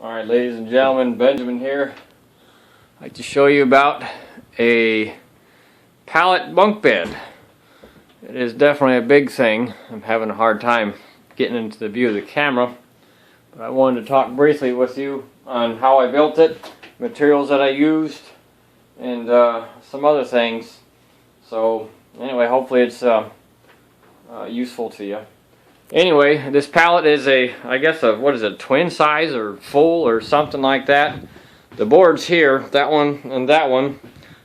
Alright, ladies and gentlemen, Benjamin here. I'd like to show you about a pallet bunk bed. It is definitely a big thing. I'm having a hard time getting into the view of the camera, but I wanted to talk briefly with you on how I built it, materials that I used, and some other things. So anyway, hopefully it's useful to you. Anyway, this pallet is I guess what is it, twin size or full or something like that. The boards here, that one and that one,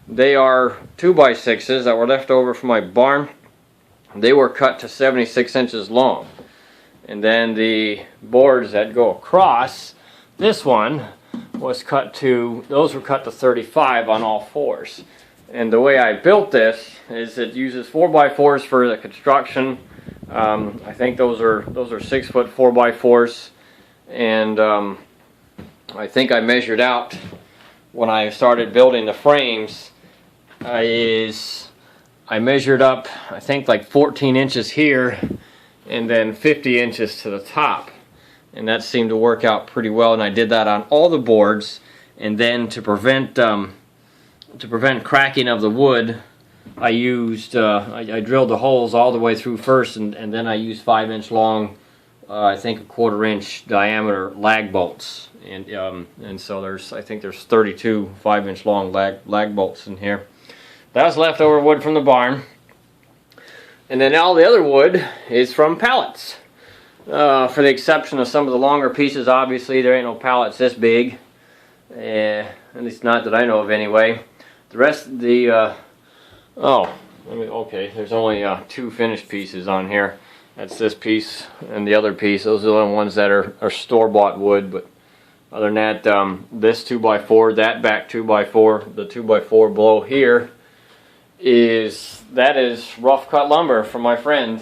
they are 2x6s that were left over from my barn. They were cut to 76 inches long. And then the boards that go across, this one was cut to, those were cut to 35 on all fours. And the way I built this is it uses 4x4s for the construction. I think those are 6 foot 4x4s, and I think I measured out when I started building the frames. I measured up, I think, like 14 inches here, and then 50 inches to the top, and that seemed to work out pretty well. And I did that on all the boards, and then to prevent cracking of the wood, I used, I drilled the holes all the way through first, and then I used 5-inch long, I think a 1/4 inch diameter lag bolts. And so I think there's 32 5-inch long lag bolts in here. That was leftover wood from the barn. And then all the other wood is from pallets. For the exception of some of the longer pieces, obviously there ain't no pallets this big. At least not that I know of anyway. The rest of the, okay, there's only 2 finished pieces on here. That's this piece and the other piece. Those are the only ones that are store-bought wood. But other than that, this 2x4, that back 2x4, the 2x4 below here is rough cut lumber from my friend.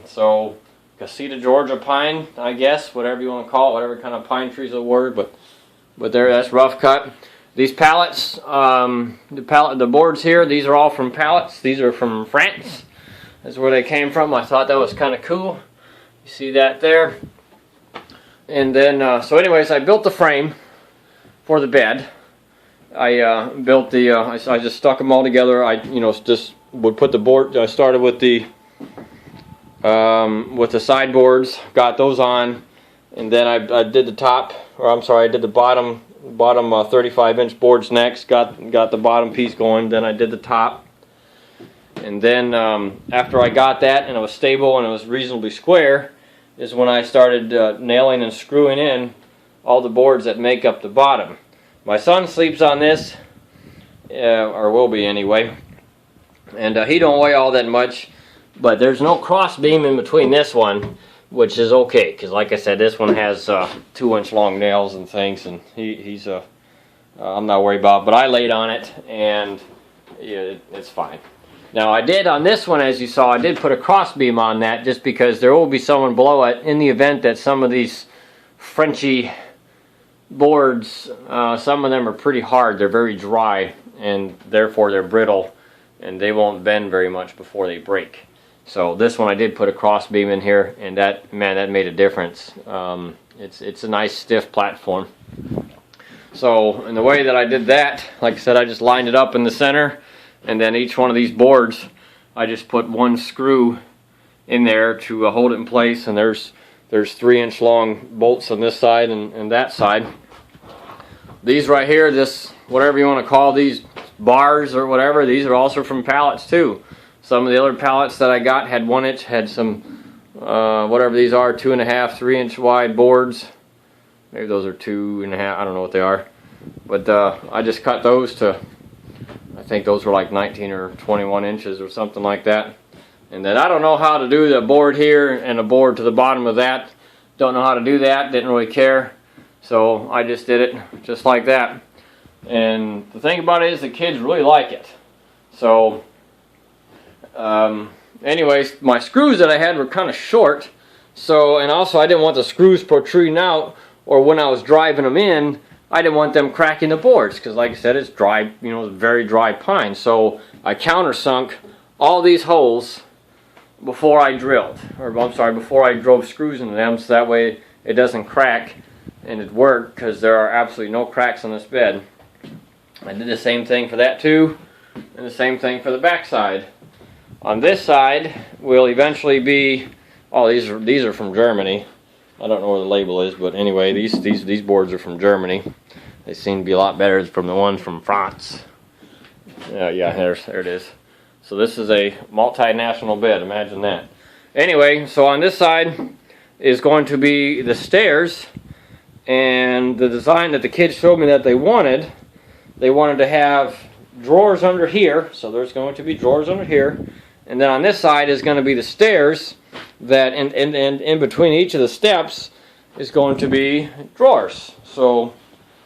So Casita Georgia pine, I guess, whatever you want to call it, whatever kind of pine tree's a word, but there, that's rough cut. These pallets, the boards here, these are all from pallets. These are from France. That's where they came from. I thought that was kind of cool. You see that there? And then, so anyways, I built the frame for the bed. I built the, I just stuck them all together. I, just would put the board, I started with the sideboards, got those on, and then I did the top, or I'm sorry, I did the bottom 35-inch boards next, got the bottom piece going, then I did the top. And then after I got that and it was stable and it was reasonably square is when I started nailing and screwing in all the boards that make up the bottom. My son sleeps on this, or will be anyway, and he don't weigh all that much, but there's no cross beam in between this one, which is okay, because like I said, this one has 2-inch long nails and things, and he's I'm not worried about it, but I laid on it, and yeah, it's fine. Now I did on this one, as you saw, I did put a cross beam on that, just because there will be someone below it in the event that some of these Frenchy boards, some of them are pretty hard, they're very dry, and therefore they're brittle, and they won't bend very much before they break. So this one I did put a cross beam in here, and that made a difference. It's a nice stiff platform. So in the way that I did that, like I said, I just lined it up in the center, and then each one of these boards I just put one screw in there to hold it in place, and there's 3-inch long bolts on this side and that side. These right here, this whatever you want to call these, bars or whatever, these are also from pallets too. Some of the other pallets that I got had 1-inch, had some, whatever these are, 2.5, 3-inch wide boards. Maybe those are 2.5, I don't know what they are. But I just cut those to, I think those were like 19 or 21 inches or something like that. And then I don't know how to do the board here and a board to the bottom of that. Don't know how to do that, didn't really care. So I just did it just like that. And the thing about it is the kids really like it. So anyways, my screws that I had were kind of short, so, and also I didn't want the screws protruding out, or when I was driving them in, I didn't want them cracking the boards, because like I said, it's dry, it's very dry pine. So I countersunk all these holes before I drilled, or I'm sorry, before I drove screws into them, so that way it doesn't crack and it worked because there are absolutely no cracks on this bed. I did the same thing for that too, and the same thing for the back side. On this side will eventually be, oh, these are from Germany. I don't know where the label is, but anyway, these boards are from Germany. They seem to be a lot better from the ones from France. Yeah, there it is. So this is a multinational bed, imagine that. Anyway, so on this side is going to be the stairs, and the design that the kids showed me that they wanted to have drawers under here, so there's going to be drawers under here, and then on this side is going to be the stairs that in between each of the steps is going to be drawers. So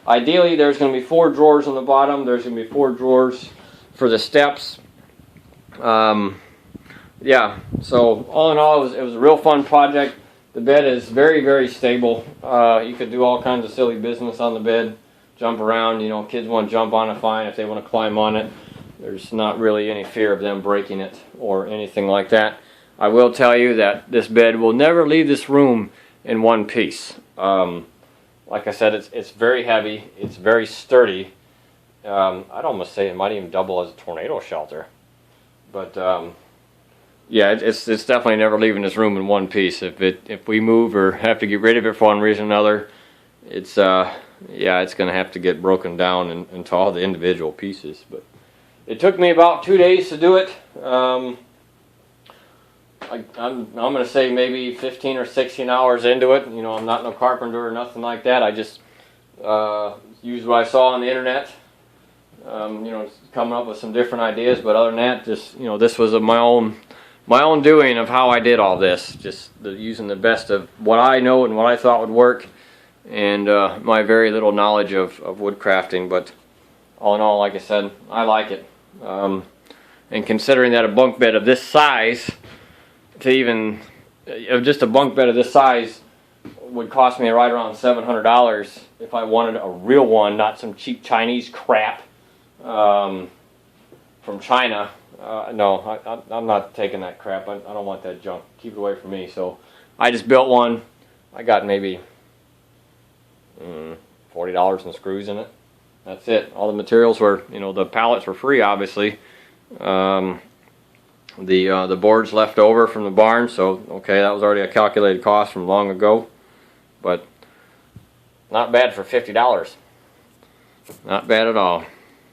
ideally there's going to be 4 drawers on the bottom, there's going to be 4 drawers for the steps. Yeah, so all in all it was a real fun project. The bed is very, very stable. You could do all kinds of silly business on the bed, jump around, you know, kids want to jump on it, fine. If they want to climb on it, there's not really any fear of them breaking it or anything like that. I will tell you that this bed will never leave this room in one piece. Like I said, it's very heavy, it's very sturdy. I'd almost say it might even double as a tornado shelter. But yeah, it's definitely never leaving this room in one piece. If we move or have to get rid of it for one reason or another, it's yeah, it's going to have to get broken down into all the individual pieces. But it took me about 2 days to do it. I'm going to say maybe 15 or 16 hours into it. You know, I'm not no carpenter or nothing like that. I just used what I saw on the internet. You know, coming up with some different ideas. But other than that, just, you know, this was my own doing of how I did all this. Just using the best of what I know and what I thought would work, and my very little knowledge of woodcrafting. But all in all, like I said, I like it. And considering that a bunk bed of this size, just a bunk bed of this size would cost me right around $700 if I wanted a real one, not some cheap Chinese crap from China. No, I'm not taking that crap. I don't want that junk. Keep it away from me. So I just built one. I got maybe $40 in screws in it. That's it. All the materials were, you know, the pallets were free, obviously. The boards left over from the barn, so okay, that was already a calculated cost from long ago, but not bad for $50. Not bad at all.